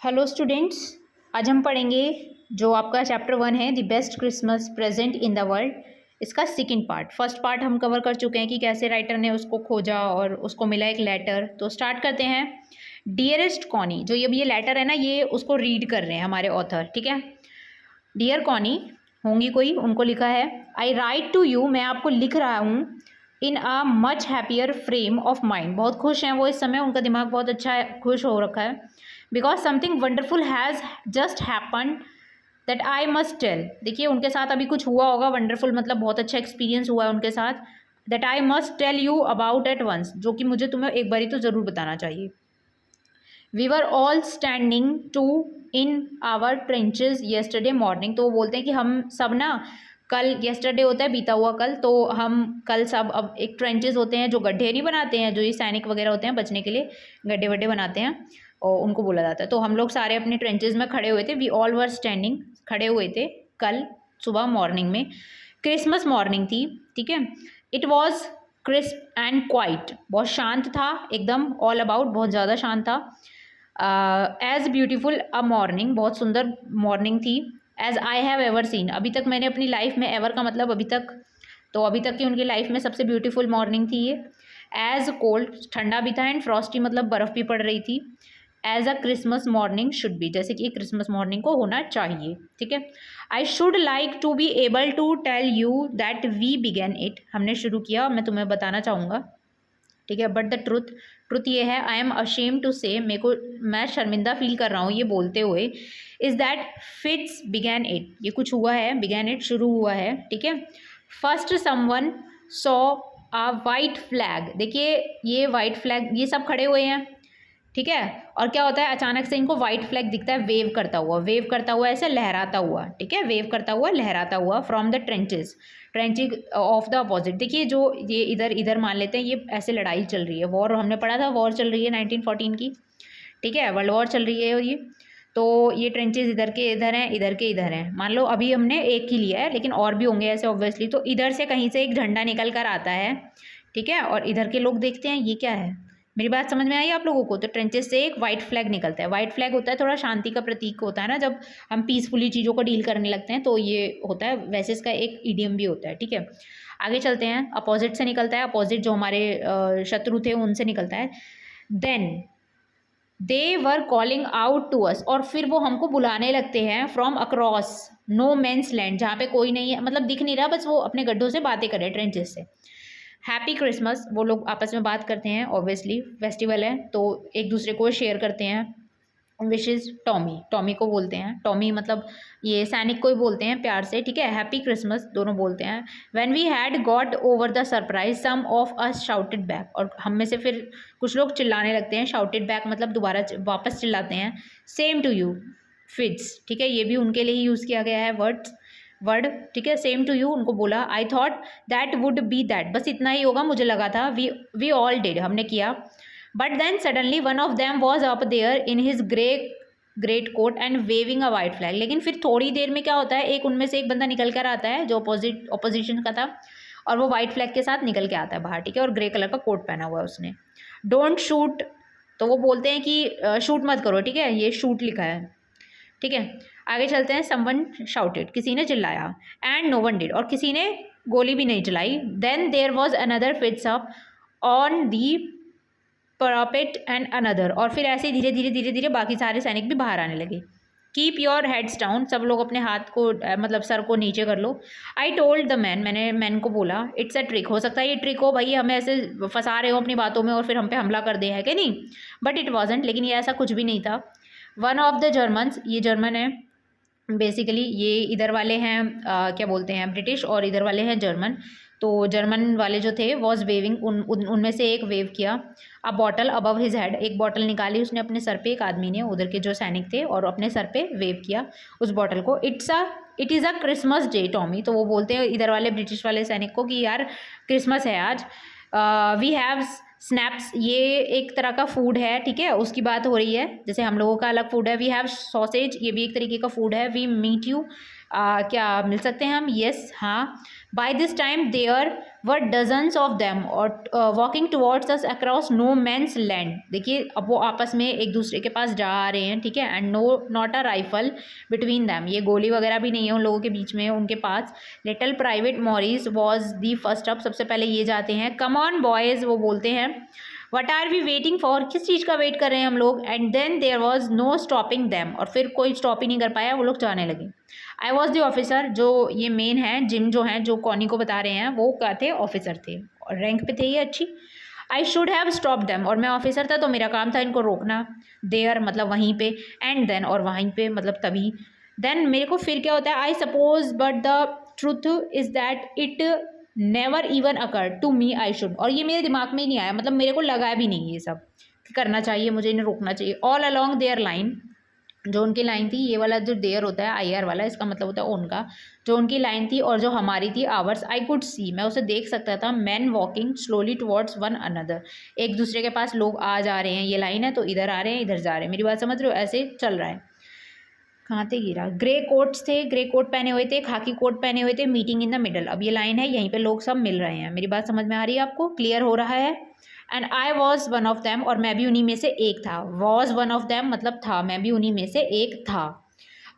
Hello students, आज हम पढ़ेंगे जो आपका चैप्टर 1 है the best Christmas present in the world. इसका सेकंड पार्ट, फर्स्ट पार्ट हम कवर कर चुके हैं कि कैसे राइटर ने उसको खोजा और उसको मिला एक लेटर। तो स्टार्ट करते हैं। डियरेस्ट कॉनी, जो ये लेटर है ना, ये उसको रीड कर रहे हैं हमारे ऑथर, ठीक है। डियर कॉनी होंगी कोई, उनको लिखा है आई राइट टू यू, मैं आपको लिख रहा हूँ in a much happier frame of mind. बहुत खुश हैं वो इस समय, उनका दिमाग बहुत अच्छा है, खुश हो रखा है। Because something wonderful has just happen that I must tell. देखिए उनके साथ अभी कुछ हुआ होगा, वंडरफुल मतलब बहुत अच्छा एक्सपीरियंस हुआ है उनके साथ। That I must tell you about at once, जो कि मुझे तुम्हें एक बारी तो ज़रूर बताना चाहिए। We were all standing to in our trenches yesterday morning. तो वो बोलते हैं कि हम सब ना कल, येस्टरडे होता है बीता हुआ कल, तो हम कल सब, अब एक ट्रेंचेस होते हैं जो गड्ढे नहीं बनाते हैं, जो ये सैनिक वगैरह होते हैं बचने के लिए गड्ढे वड्ढे बनाते हैं और उनको बोला जाता है। तो हम लोग सारे अपने ट्रेंचेस में खड़े हुए थे। वी ऑल वर स्टैंडिंग, खड़े हुए थे कल सुबह मॉर्निंग में। क्रिसमस मॉर्निंग थी, ठीक है। It was crisp and quite, बहुत शांत था एकदम, ऑल अबाउट बहुत ज़्यादा शांत था। एज ब्यूटिफुल अ मॉर्निंग, बहुत सुंदर मॉर्निंग थी। As I have ever seen, अभी तक मैंने अपनी लाइफ में, एवर का मतलब अभी तक, तो अभी तक की उनकी लाइफ में सबसे ब्यूटीफुल मॉर्निंग थी ये। एज कोल्ड, ठंडा भी था, एंड फ्रॉस्टी मतलब बर्फ़ भी पड़ रही थी। As a Christmas morning should be, जैसे कि क्रिसमस मॉर्निंग को होना चाहिए, ठीक है। I should like to be able to tell you that we begin it, हमने शुरू किया, मैं तुम्हें बताना चाहूँगा, ठीक है। बट द ट्रुथ ये है, आई एम अशेम टू से, मेरे को, मैं शर्मिंदा फील कर रहा हूँ ये बोलते हुए, is that fits began it, ये कुछ हुआ है, बिगैन इट शुरू हुआ है, ठीक है। First someone saw a white flag, देखिए ये वाइट फ्लैग, ये सब खड़े हुए हैं, ठीक है। और क्या होता है, अचानक से इनको वाइट फ्लैग दिखता है, वेव करता हुआ ऐसे लहराता हुआ, ठीक है, वेव करता हुआ लहराता हुआ from the trenches, trenching of the opposite. देखिए जो ये इधर मान लेते हैं, ये ऐसे लड़ाई चल रही है, वॉर हमने पढ़ा था, वॉर चल रही है 1914 की, ठीक है, वर्ल्ड वॉर चल रही है और ये, तो ये ट्रेंचेस इधर के इधर हैं, इधर के इधर हैं। मान लो अभी हमने एक ही लिया है, लेकिन और भी होंगे ऐसे ऑब्वियसली। तो इधर से कहीं से एक झंडा निकल कर आता है, ठीक है, और इधर के लोग देखते हैं ये क्या है। मेरी बात समझ में आई आप लोगों को? तो ट्रेंचेस से एक वाइट फ्लैग निकलता है। वाइट फ्लैग होता है थोड़ा शांति का प्रतीक होता है ना, जब हम पीसफुली चीज़ों को डील करने लगते हैं तो ये होता है, वैसे इसका एक ईडियम भी होता है, ठीक है। आगे चलते हैं। अपोजिट से निकलता है, अपोजिट जो हमारे शत्रु थे उनसे निकलता है। Then they were calling out to us, और फिर वो हमको बुलाने लगते हैं from across no man's land, जहाँ पे कोई नहीं है, मतलब दिख नहीं रहा, बस वो अपने गड्ढों से बातें कर रहे हैं ट्रेंचेस से। हैप्पी क्रिसमस, वो लोग आपस में बात करते हैं, ऑब्वियसली फेस्टिवल है तो एक दूसरे को शेयर करते हैं। विशेज़ टॉमी, टॉमी को बोलते हैं, टॉमी मतलब ये सैनिक को ही बोलते हैं प्यार से, ठीक है। हैप्पी क्रिसमस दोनों बोलते हैं। When we had got over the surprise some of us shouted back, और हम में से फिर कुछ लोग चिल्लाने लगते हैं। शाउटेड बैक मतलब दोबारा वापस चिल्लाते हैं। सेम टू यू फिट्स, ठीक है, ये भी उनके लिए ही यूज़ किया गया है वर्ड, ठीक है। सेम टू यू उनको बोला। I thought that would be that, बस इतना ही होगा मुझे लगा था। वी ऑल डिड, हमने किया। But then suddenly one of them was up there in his greatcoat and waving a white flag. लेकिन फिर थोड़ी देर में क्या होता है, एक उनमें से एक बंदा निकल कर आता है जो ऑपोजिशन का था, और वो वाइट फ्लैग के साथ निकल के आता है बाहर, ठीक है, और ग्रे कलर का कोट पहना हुआ है उसने। डोंट शूट, तो वो बोलते हैं कि शूट मत करो, ठीक है, ये शूट लिखा है, ठीक है। आगे चलते हैं। समवन शाउटेड, किसी ने चिल्लाया। एंड नो वन डिड, और किसी ने गोली भी नहीं चलाई। Then there was another fits up on the parapet and another, और फिर ऐसे धीरे धीरे बाकी सारे सैनिक भी बाहर आने लगे। कीप योर हेड्स डाउन, सब लोग अपने हाथ को मतलब सर को नीचे कर लो। आई टोल्ड द मैन, मैंने मैन को बोला, इट्स अ ट्रिक, हो सकता है ये ट्रिक हो भाई, हमें ऐसे फंसा रहे हो अपनी बातों में और फिर हम पे हमला कर दे, है कि नहीं। बट इट वॉजेंट, लेकिन ये ऐसा कुछ भी नहीं था। वन ऑफ द जर्मन्स, ये जर्मन है बेसिकली, ये इधर वाले हैं क्या बोलते हैं, ब्रिटिश, और इधर वाले हैं जर्मन। तो जर्मन वाले जो थे वॉज वेविंग, उनमें से एक वेव किया। अ बॉटल अबव हिज हेड, एक बॉटल निकाली उसने अपने सर पे, एक आदमी ने, उधर के जो सैनिक थे, और अपने सर पे वेव किया उस बॉटल को। It is a Christmas day Tommy, तो वो बोलते हैं इधर वाले ब्रिटिश वाले सैनिक को कि यार क्रिसमस है आज। वी हैव स्नैप्स, ये एक तरह का फूड है, ठीक है, उसकी बात हो रही है, जैसे हम लोगों का अलग फूड है। वी हैव सॉसेज, ये भी एक तरीके का फूड है। वी मीट यू क्या मिल सकते हैं हम? यस, हाँ। By this time there were dozens of them और walking towards us across no man's land. देखिए अब वो आपस में एक दूसरे के पास जा रहे हैं, ठीक है, and no not a rifle between them, ये गोली वगैरह भी नहीं है उन लोगों के बीच में उनके पास। Little private Morris was the first up, सबसे पहले ये जाते हैं। कम ऑन बॉयज़, वो बोलते हैं। What are we waiting for, किस चीज़ का वेट कर रहे हैं हम लोग? And then there was no stopping them, और फिर कोई स्टॉप ही नहीं कर पाया, वो लोग जाने लगे। आई वॉज द ऑफिसर, जो ये मेन है जिम जो है, जो कॉनी को बता रहे हैं, वो क्या थे? ऑफिसर थे और रैंक पे थे ये अच्छी। I should have stop them, और मैं ऑफिसर था तो मेरा काम था इनको रोकना। देयर मतलब वहीं पे, एंड देन और वहीं पे मतलब तभी। देन मेरे को फिर क्या होता है? I suppose but the truth is that it never even occur to me I should, और ये मेरे दिमाग में ही नहीं आया, मतलब मेरे को लगा भी नहीं ये सब कि करना चाहिए मुझे, इन्हें रोकना चाहिए। ऑल अलॉन्ग देयर लाइन, जो उनकी लाइन थी, ये वाला जो देयर होता है आई आर वाला, इसका मतलब होता है उनका, जो उनकी लाइन थी और जो हमारी थी आवर्स, आई कुड सी, मैं उसे देख सकता था। Man walking slowly towards one another, एक दूसरे के पास लोग आ जा रहे हैं, ये लाइन है तो इधर आ रहे हैं इधर जा रहे हैं, मेरी बात समझ रहे हो? ऐसे चल रहा है। कहाँ थे गिरा? ग्रे कोट्स थे, ग्रे कोट पहने हुए थे, खाकी कोट पहने हुए थे, मीटिंग इन द मिडल, अब ये लाइन है, यहीं पे लोग सब मिल रहे हैं। मेरी बात समझ में आ रही है आपको? क्लियर हो रहा है? And I was one of them, और मैं भी उन्हीं में से एक था। वॉज वन ऑफ दैम मतलब था, मैं भी उन्हीं में से एक था।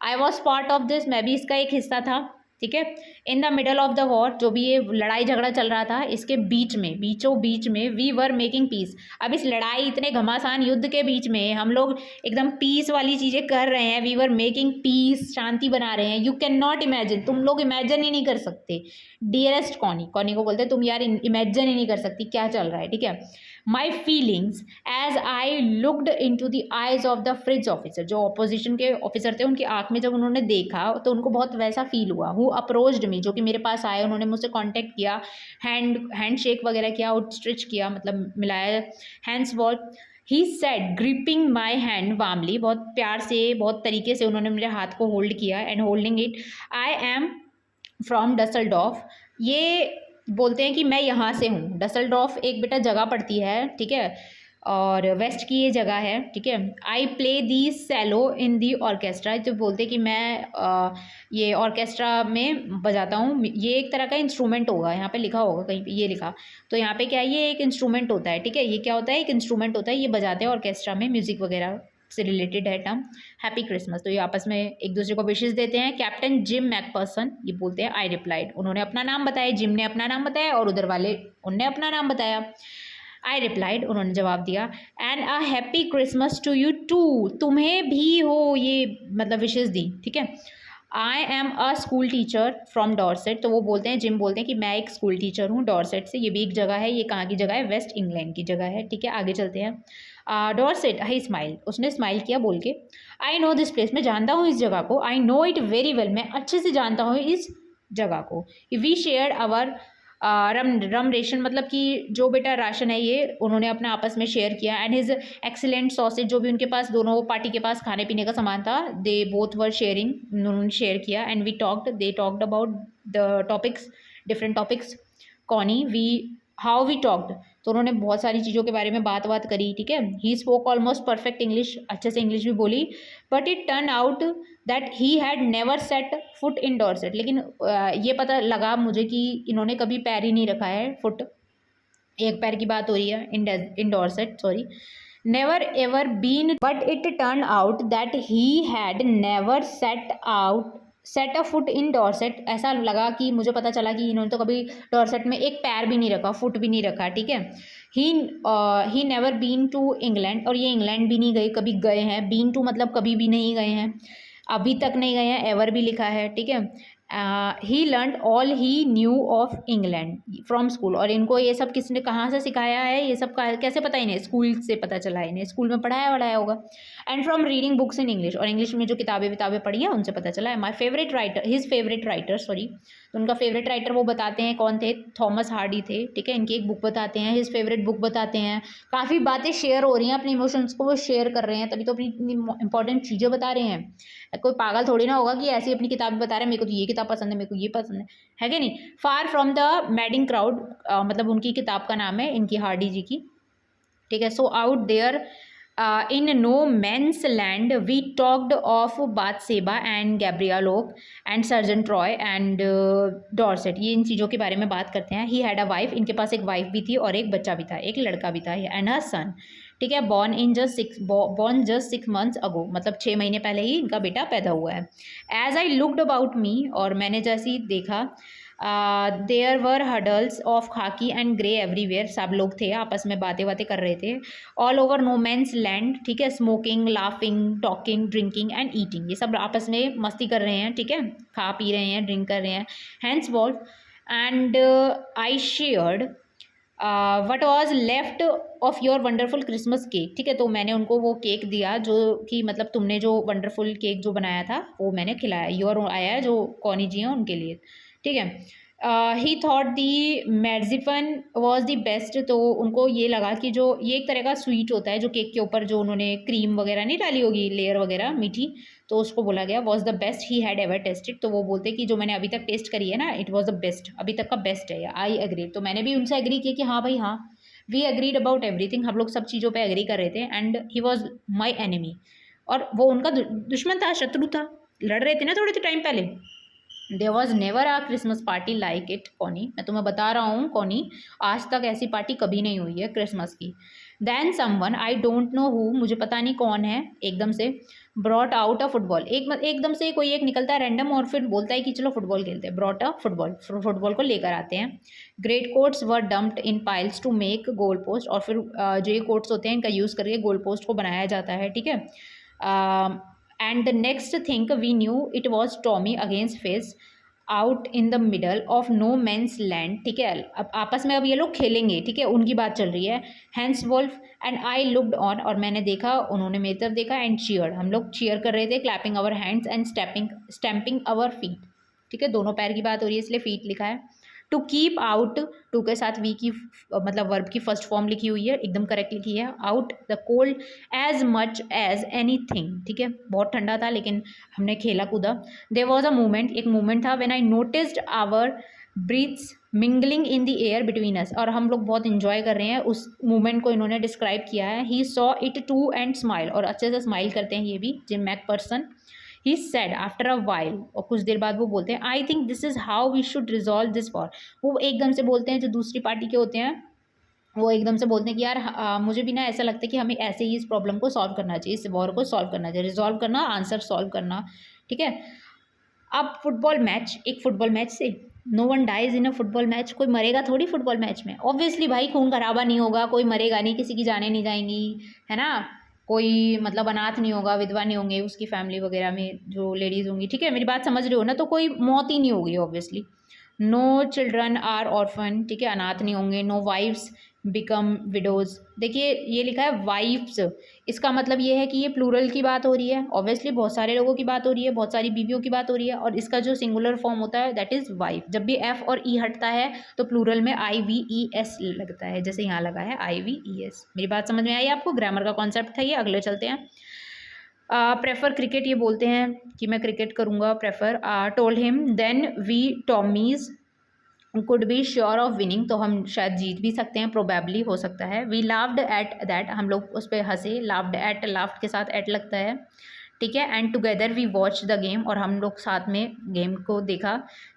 I was part of this, मैं भी इसका एक हिस्सा था, ठीक है। इन the middle of the war, जो भी ये लड़ाई झगड़ा चल रहा था, इसके बीच में, बीचों बीच में, वी वर मेकिंग पीस। अब इस लड़ाई, इतने घमासान युद्ध के बीच में हम लोग एकदम पीस वाली चीज़ें कर रहे हैं। वी वर मेकिंग पीस, शांति बना रहे हैं। यू कैन नॉट इमेजिन, तुम लोग इमेजिन ही नहीं कर सकते। डियरेस्ट कॉनी, कॉनी को बोलते तुम यार इमेजिन ही नहीं कर सकती क्या चल रहा है, ठीक है। My feelings as I looked into the eyes of the Fritz officer, जो अपोजिशन के ऑफिसर थे उनकी आँख में जब उन्होंने देखा तो उनको बहुत वैसा फील हुआ। हु अप्रोच्ड मी, जो कि मेरे पास आए, उन्होंने मुझसे कांटेक्ट किया, हैंड शेक वगैरह किया, आउटस्ट्रेच किया, मतलब मिलाया, hands what. He said gripping my hand warmly, बहुत प्यार से, बहुत तरीके से उन्होंने मेरे हाथ को होल्ड किया, and holding it, I am from Dusseldorf, ये बोलते हैं कि मैं यहाँ से हूँ। डसलडॉर्फ एक बेटा जगह पड़ती है, ठीक है, और वेस्ट की ये जगह है, ठीक है। I play the cello in the orchestra, तो बोलते कि मैं ये ऑर्केस्ट्रा में बजाता हूँ। ये एक तरह का इंस्ट्रूमेंट होगा, यहाँ पे लिखा होगा कहीं पे, ये लिखा, तो यहाँ पे क्या है, ये एक इंस्ट्रूमेंट होता है, ठीक है। ये क्या होता है? एक इंस्ट्रूमेंट होता है, ये बजाते हैं ऑर्केस्ट्रा में, म्यूज़िक वगैरह से रिलेटेड है टर्म। हैप्पी क्रिसमस, तो ये आपस में एक दूसरे को विशेष देते हैं। कैप्टन जिम मैकपर्सन, ये बोलते हैं आई रिप्लाइड, उन्होंने अपना नाम बताया, जिम ने अपना नाम बताया और उधर वाले उनने अपना नाम बताया। आई रिप्लाइड, उन्होंने जवाब दिया, and a happy Christmas to you too, तुम्हें भी हो, ये मतलब विशेष दी, ठीक है। I am a school teacher from Dorset, तो वो बोलते हैं, जिम बोलते हैं कि मैं एक स्कूल टीचर हूँ डॉर्सेट से। ये भी एक जगह है, ये कहाँ की जगह है? वेस्ट इंग्लैंड की जगह है, ठीक है। आगे चलते हैं। डॉर्सेट, आई स्माइल, उसने स्माइल किया बोल के। आई नो दिस प्लेस, मैं जानता हूँ इस जगह को। I know it very well, मैं अच्छे से जानता हूँ इस जगह को। We share our rum ration, मतलब कि जो बेटा राशन है ये उन्होंने अपना आपस में शेयर किया। एंड हिज एक्सीलेंट सॉसेज, जो भी उनके पास, दोनों पार्टी के पास खाने पीने का सामान था, दे बोथ वर शेयरिंग, उन्होंने शेयर किया। And we talked, they talked about the topics, different topics. Connie, we how we talked, तो उन्होंने बहुत सारी चीज़ों के बारे में बात करी, ठीक है। He spoke almost perfect English, अच्छे से इंग्लिश भी बोली। But it turn out that he had never set foot in Dorset, लेकिन ये पता लगा मुझे कि इन्होंने कभी पैर ही नहीं रखा है, फुट एक पैर की बात हो रही है, in Dorset, sorry, never ever been, but it turn out that he had never set a foot in Dorset. ऐसा लगा कि मुझे पता चला कि इन्होंने तो कभी डॉर्सेट में एक पैर भी नहीं रखा, फुट भी नहीं रखा, ठीक है। He never been to England, और ये इंग्लैंड भी नहीं गए, कभी गए हैं। बीन टू मतलब कभी भी नहीं गए हैं, अभी तक नहीं गए हैं, एवर भी लिखा है, ठीक है। He learn all he knew of England from school, और इनको ये सब किसने कहाँ से सिखाया है, ये सब कैसे पता, इन्हें स्कूल से पता चला, इन्हें स्कूल में पढ़ाया होगा। And from reading books in English, और इंग्लिश में जो किताबें पढ़ी हैं उनसे पता चला है। My favourite writer, his favourite writer, sorry, तो उनका फेवरेट राइटर वो बताते हैं कौन थे, थॉमस हार्डी थे, ठीक है। इनकी एक बुक बताते हैं, हिज फेवरेट बुक बताते हैं। काफ़ी बातें शेयर हो रही हैं, अपने इमोशंस को वो शेयर कर रहे हैं, तभी तो अपनी इंपॉर्टेंट चीज़ें बता रहे हैं। कोई पागल थोड़ी ना होगा कि ऐसी अपनी किताब बता रहे हैं, मेरे को तो ये किताब पसंद है, मेरे को ये पसंद है कि नहीं। Far from the madding crowd, मतलब उनकी किताब का नाम है, इनकी हार्डी जी की, ठीक है। So out there In No Man's Land, we talked of Bathsheba and Gabrielok and Sergeant Troy and Dorset. ये इन चीज़ों के बारे में बात करते हैं. He had a wife, इनके पास एक वाइफ भी थी और एक बच्चा भी था, एक लड़का भी था, and her son. ठीक है, born just 6 months ago, मतलब 6 महीने पहले ही इनका बेटा पैदा हुआ है. As I looked about me, और मैंने जैसे ही देखा, there were huddles of khaki and grey everywhere. सब लोग थे, आपस में बातें कर रहे थे. All over no man's land. ठीक है, smoking, laughing, talking, drinking and eating. ये सब आपस में मस्ती कर रहे हैं. ठीक है, खा पी रहे हैं, ड्रिंक कर रहे हैं. Hans Wolf and I shared what was left of your wonderful Christmas cake. ठीक है, तो मैंने उनको वो केक दिया जो कि मतलब तुमने जो वंडरफुल केक जो बनाया था वो मैंने खिलाया. योर आया है जो कौनी जी हैं उनके लिए. ठीक है. He thought the Merzifon was the best. तो उनको ये लगा कि जो ये एक तरह का स्वीट होता है जो केक के ऊपर जो उन्होंने क्रीम वगैरह नहीं डाली होगी, लेयर वगैरह मीठी, तो उसको बोला गया was the best he had ever tested. तो वो बोलते कि जो मैंने अभी तक टेस्ट करी है ना, इट वॉज द बेस्ट, अभी तक का बेस्ट है. I agree. तो मैंने भी उनसे एग्री किया कि हाँ भाई हाँ, वी एग्रीड अबाउट एवरीथिंग. हम लोग सब चीज़ों पे एग्री कर रहे थे. And he was my enemy. और वो उनका दुश्मन था, शत्रु था. लड़ रहे थे ना थोड़े टाइम पहले. There was never a Christmas party like it Connie. मैं तुम्हें बता रहा हूँ कॉनी, आज तक ऐसी पार्टी कभी नहीं हुई है क्रिसमस की. Then someone, I don't know who, मुझे पता नहीं कौन है, एकदम से ब्रॉट आउट अ फुटबॉल. एकदम से कोई एक निकलता है रैंडम और फिर बोलता है कि चलो फुटबॉल खेलते हैं. ब्रॉट अ फुटबॉल को लेकर आते हैं. Great coats were dumped in piles to make goal posts. और फिर जो ये कोट्स होते हैं इनका यूज़ करके गोल पोस्ट को बनाया जाता है. ठीक है. And the next thing we knew it was Tommy against face out in the middle of no man's land. ठीक है, अब आपस में अब ये लोग खेलेंगे. ठीक है, उनकी बात चल रही है. Hans Wolf and I looked on. और मैंने देखा, उन्होंने मेरी तरफ देखा. एंड चीयर, हम लोग चीयर कर रहे थे. Clapping our hands and stamping our feet. ठीक है, दोनों पैर की बात हो रही है इसलिए फीट लिखा है. टू कीप आउट, टू के साथ वी की मतलब वर्ब की फर्स्ट फॉर्म लिखी हुई है, एकदम करेक्ट लिखी है. Out the cold as much as anything. ठीक है, बहुत ठंडा था लेकिन हमने खेला कूदा. देयर वॉज अ मोमेंट, एक मोमेंट था, when I noticed our breaths mingling in the air between us. और हम लोग बहुत इंजॉय कर रहे हैं उस मोमेंट को. इन्होंने डिस्क्राइब किया है. He saw it too and smile. और अच्छे से स्माइल करते हैं ये भी, Jim McPherson. He said after a while, और कुछ देर बाद वो बोलते हैं, I think this is how we should resolve this war. वो एकदम से बोलते हैं, जो दूसरी पार्टी के होते हैं वो एकदम से बोलते हैं कि यार मुझे भी ना ऐसा लगता है कि हमें ऐसे ही इस प्रॉब्लम को सॉल्व करना चाहिए, इस वॉर को सॉल्व करना चाहिए. रिजॉल्व करना, आंसर सॉल्व करना. ठीक है. अब फुटबॉल मैच, एक फुटबॉल मैच से no one dies in a football match. कोई मरेगा थोड़ी फुटबॉल मैच में. ऑब्वियसली भाई खून खराबा नहीं होगा, कोई मरेगा नहीं, किसी की जाने नहीं जाएंगी, है ना. कोई मतलब अनाथ नहीं होगा, विधवा नहीं होंगे उसकी फैमिली वगैरह में जो लेडीज़ होंगी. ठीक है, मेरी बात समझ रहे हो ना. तो कोई मौत ही नहीं होगी obviously. No children are orphan. ठीक है, अनाथ नहीं होंगे. No wives become widows. देखिए ये लिखा है वाइफ्स, इसका मतलब ये है कि ये प्लूरल की बात हो रही है. ऑब्वियसली बहुत सारे लोगों की बात हो रही है, बहुत सारी बीवियों की बात हो रही है. और इसका जो सिंगुलर फॉर्म होता है दैट इज़ वाइफ. जब भी एफ और ई हटता है तो प्लूरल में IVES लगता है, जैसे यहाँ लगा है IVES. मेरी बात समझ में आई आपको? ग्रामर का कॉन्सेप्ट था ये. अगले चलते हैं. प्रेफर क्रिकेट, ये बोलते हैं कि मैं क्रिकेट करूँगा prefer. Told him then we Tommies could be sure of winning. तो हम शायद जीत भी सकते हैं, प्रोबेबली हो सकता है. वी लाफ्ड एट दैट, हम लोग उस पर हंसे. लाफ्ड एट, लाफ्ड के साथ एट लगता है. ठीक है. And together we watch the game, और हम लोग साथ में गेम को देखा.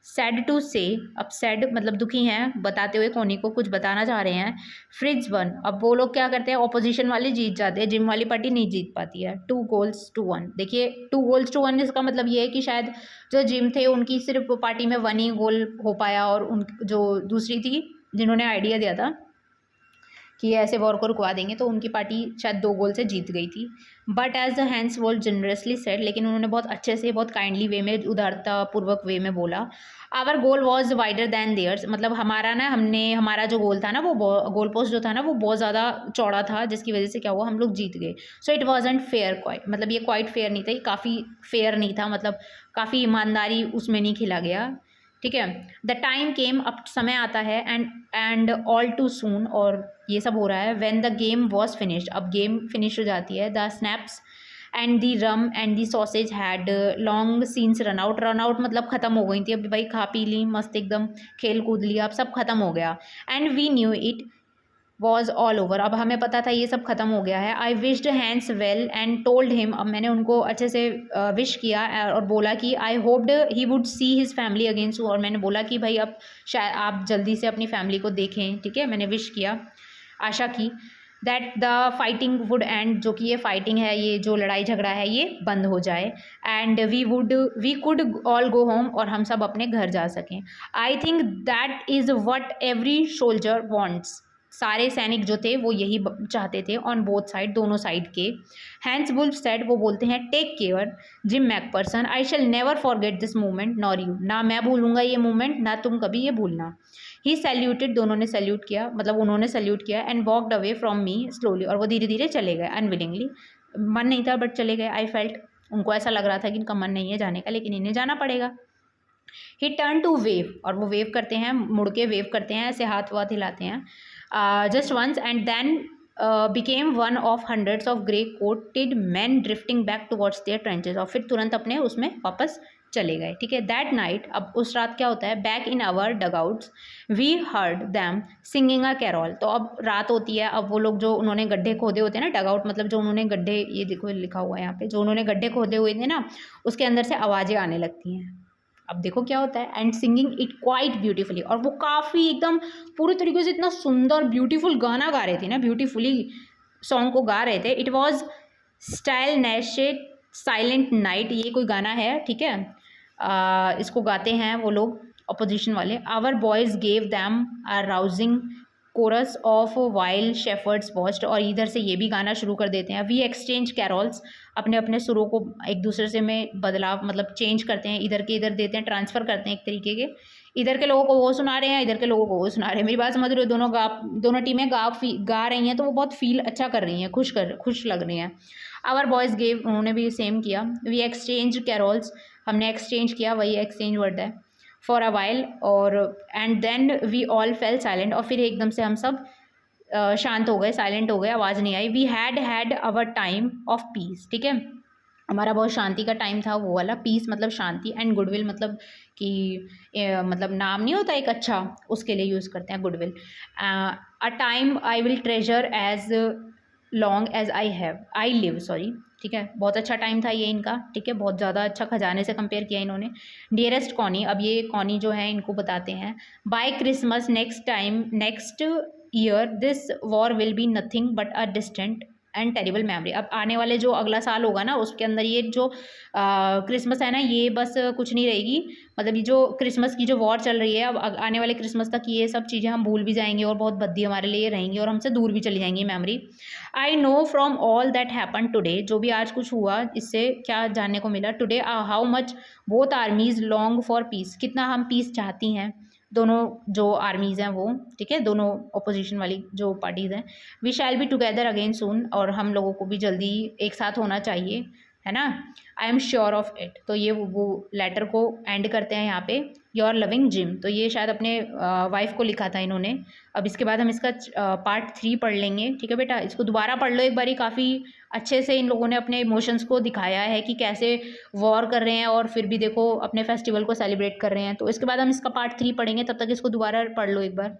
सैड टू से, अब सैड मतलब दुखी हैं, बताते हुए कोनी को कुछ बताना चाह रहे हैं. फ्रिज वन, अब वो लोग क्या करते हैं, ऑपोजिशन वाले जीत जाते हैं, जिम वाली पार्टी नहीं जीत पाती है. 2-1. देखिए 2-1 इसका मतलब ये है कि शायद जो जिम थे उनकी सिर्फ पार्टी में 1 ही गोल हो पाया, और उन जो दूसरी थी जिन्होंने आइडिया दिया था कि ऐसे वॉर को रुकवा देंगे, तो उनकी पार्टी शायद 2 गोल से जीत गई थी. But as the Hans Wolf generously said, लेकिन उन्होंने बहुत अच्छे से, बहुत काइंडली वे में, उदारतापूर्वक वे में बोला. Our goal was wider than theirs. मतलब हमारा जो गोल था ना, वो गोल पोस्ट जो था ना वो बहुत ज़्यादा चौड़ा था, जिसकी वजह से क्या हुआ, हम लोग जीत गए. So it wasn't fair quite, मतलब ये क्वाइट फेयर नहीं था, ये काफ़ी फेयर नहीं था, मतलब काफ़ी ईमानदारी उसमें नहीं खिला गया. ठीक है. द टाइम केम, अब समय आता है. एंड ऑल टू सून, और ये सब हो रहा है. When the game was finished, अब गेम फिनिश हो जाती है. The snaps and the rum and the sausage had long scenes run out मतलब ख़त्म हो गई थी. अब भाई खा पी ली, मस्त एकदम खेल कूद लिया, अब सब खत्म हो गया. And we knew it was all over. अब हमें पता था ये सब खत्म हो गया है। I wished Hans well and told him, अब मैंने उनको अच्छे से विश किया और बोला कि I hoped he would see his family again soon, और मैंने बोला कि भाई अब शायद आप जल्दी से अपनी फैमिली को देखें, ठीक है, मैंने विश किया, आशा की। That the fighting would and, जो कि ये फाइटिंग है, ये जो लड़ाई झगड़ा है ये बंद हो जाए। And we could all go home, और हम सब अपने घर जा सकें। I think that is what every soldier wants, सारे सैनिक जो थे वो यही चाहते थे, ऑन बोथ साइड, दोनों साइड के। हैंस वुल्फ सेड, वो बोलते हैं, take care Jim McPherson, I shall never forget this moment nor you, ना मैं भूलूंगा ये मोमेंट, ना तुम कभी ये भूलना। ही सैल्यूटेड, दोनों ने सैल्यूट किया, मतलब उन्होंने सैल्यूट किया, and walked away from me slowly, और वो धीरे धीरे चले गए, अनविलिंगली, मन नहीं था बट चले गए। आई फेल्ट, उनको ऐसा लग रहा था कि इनका मन नहीं है जाने का, लेकिन इन्हें जाना पड़ेगा। ही टर्न टू वेव, और वो वेव करते हैं, मुड़ के वेव करते हैं, ऐसे हाथ वाथ हिलाते हैं, just once, and then became one of hundreds of grey coated men drifting back towards their trenches, और फिर तुरंत अपने उसमें वापस चले गए, ठीक है। दैट नाइट, अब उस रात क्या होता है, back in our dugouts we heard them singing a carol, तो अब रात होती है, अब वो लोग जो उन्होंने गड्ढे खोदे होते हैं ना, डगआउट मतलब जो उन्होंने गड्ढे, ये देखो लिखा हुआ है यहाँ पे, जो उन्होंने गड्ढे खोदे हुए थे ना, उसके अंदर से आवाज़ें आने लगती हैं। अब देखो क्या होता है, and singing it quite beautifully, और वो काफ़ी एकदम पूरे तरीके से इतना सुंदर ब्यूटीफुल गाना गा रहे थे ना, ब्यूटीफुली सॉन्ग को गा रहे थे। It was Stille Nacht Silent Night, ये कोई गाना है, ठीक है, इसको गाते हैं वो लोग अपोजिशन वाले। Our boys gave them a rousing chorus of while shepherds watched, और इधर से ये भी गाना शुरू कर देते हैं। वी एक्सचेंज कैरोल्स, अपने अपने सुरों को एक दूसरे से में बदलाव, मतलब चेंज करते हैं, इधर के इधर देते हैं, ट्रांसफ़र करते हैं एक तरीके के, इधर के लोगों को वो सुना रहे हैं, इधर के लोगों को वो सुना रहे हैं। मेरी बात समझ रहे हो, दोनों टीमें गा रही हैं, तो वो बहुत फील अच्छा कर रही हैं, खुश लग रही हैं। आवर बॉयज़ गेव, उन्होंने भी सेम किया। वी एक्सचेंज कैरोल्स, हमने एक्सचेंज किया, वही एक्सचेंज वर्ड है, फॉर अ वाइल, और and then we all fell silent, और फिर एकदम से हम सब शांत हो गए, साइलेंट हो गए, आवाज़ नहीं आई। We had our time of peace, ठीक है, हमारा बहुत शांति का टाइम था वो वाला, पीस मतलब शांति, एंड गुडविल मतलब कि मतलब नाम नहीं होता एक अच्छा, उसके लिए यूज़ करते हैं goodwill. A time I will treasure as long as I live, sorry, ठीक है, बहुत अच्छा टाइम था ये इनका, ठीक है, बहुत ज़्यादा अच्छा, खजाने से कंपेयर किया इन्होंने। डियरेस्ट कॉनी, अब ये कॉनी जो है इनको बताते हैं, by Christmas next year this war will be nothing but a distant and terrible memory, अब आने वाले जो अगला साल होगा ना, उसके अंदर ये जो क्रिसमस है ना, ये बस कुछ नहीं रहेगी, मतलब ये जो क्रिसमस की जो वॉर चल रही है, अब आने वाले क्रिसमस तक ये सब चीज़ें हम भूल भी जाएंगे, और बहुत भद्दी हमारे लिए रहेंगी, और हमसे दूर भी चली जाएंगी memory. I know from all that happen today, जो भी आज कुछ हुआ, इससे क्या जानने को मिला, today how much both आर्मीज long for piece, कितना हम पीस चाहती हैं, दोनों जो आर्मीज़ हैं वो, ठीक है, दोनों अपोजिशन वाली जो पार्टीज़ हैं। We shall be together again soon, और हम लोगों को भी जल्दी एक साथ होना चाहिए, है ना। I am sure of it, तो ये वो लेटर को एंड करते हैं यहाँ पे, योर लविंग जिम, तो ये शायद अपने वाइफ को लिखा था इन्होंने। अब इसके बाद हम इसका पार्ट 3 पढ़ लेंगे, ठीक है बेटा, इसको दोबारा पढ़ लो एक बारी, काफ़ी अच्छे से इन लोगों ने अपने इमोशंस को दिखाया है कि कैसे वॉर कर रहे हैं, और फिर भी देखो अपने फेस्टिवल को सेलिब्रेट कर रहे हैं। तो इसके बाद हम इसका पार्ट 3 पढ़ेंगे, तब तक इसको दोबारा पढ़ लो एक बार।